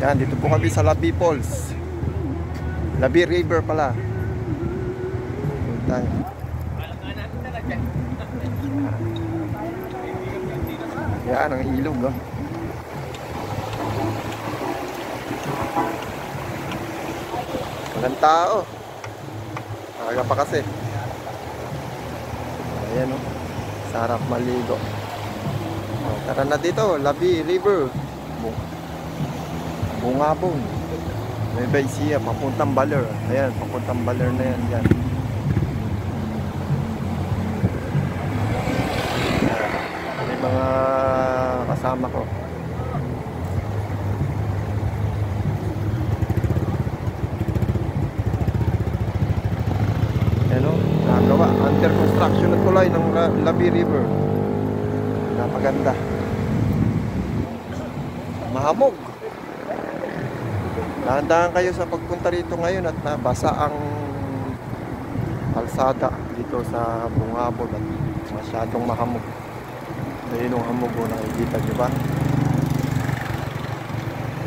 Yan, dito po kami sa Labi Falls. Labi River pala. Tayo. Yan ang ilog, oh. Walang tao. Aga pa kasi. Ayan, oh. Sarap maligo. Oh, tara na dito, Labi River. Bungabong. May Baisia, papuntang Baler. Ayan, papuntang Baler na yan. Yan. May mga kasama ko. Ayan, o, nagawa. Under construction na tulay ng Labi River. Napaganda. Mahamog. Dahan-dahan kayo sa pagpunta rito ngayon at nabasa ang kalsada dito sa Bungabon at masyadong mahamog. Ayun yung hamog mo, nakikita nyo ba?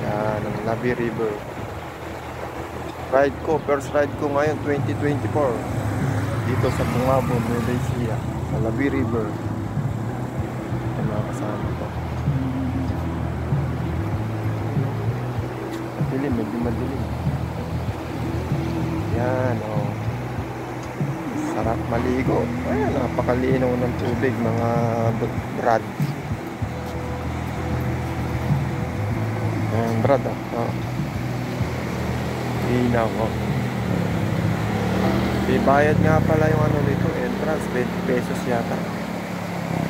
Yan ang Labi River. Ride ko, first ride ko ngayon 2024 dito sa Bungabon, Malaysia, sa Labi River. Ang mga kasama ko. Madilim, medyo madilim. Yan, oh. Sarap maligo. Ayan, napakalinaw ng tubig, mga brad. Ayan, brad, oh. Linaw, oh. Ibayad nga pala yung ano nito, entrance, 20 pesos yata.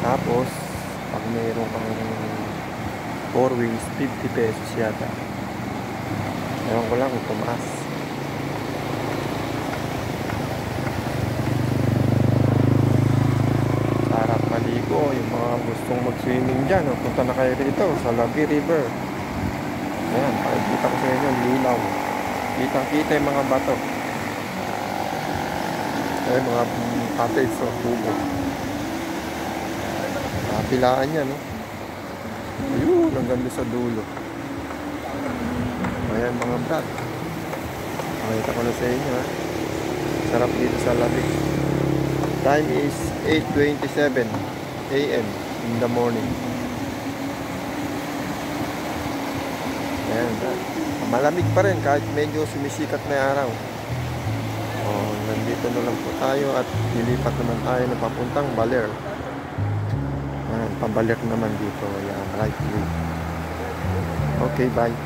Tapos, pag mayroon kang 4 wheels, 50 pesos yata. Ewan ko lang kung tumaas. Sarap maligo. Yung mga gustong mag-swimming dyan, punta na kayo dito sa Labi River. Ayan, pakikita ko sa inyo, lilaw. Kitang-kita yung mga bato. Ay, mga cottage o tubo. Kapilaan yan, no? Ayun, ang ganda sa dulo. Ayan mga brad. Makita ko na sa inyo, ha? Sarap dito sa Labi. Time is 8:27 AM in the morning. Ayan, brad. Malamig pa rin kahit medyo sumisikat na yung araw. Oh, nandito na lang po tayo at lilipat naman tayo na papuntang Baler. Ayan, pabalik naman dito. Ayan, right way. Okay, bye.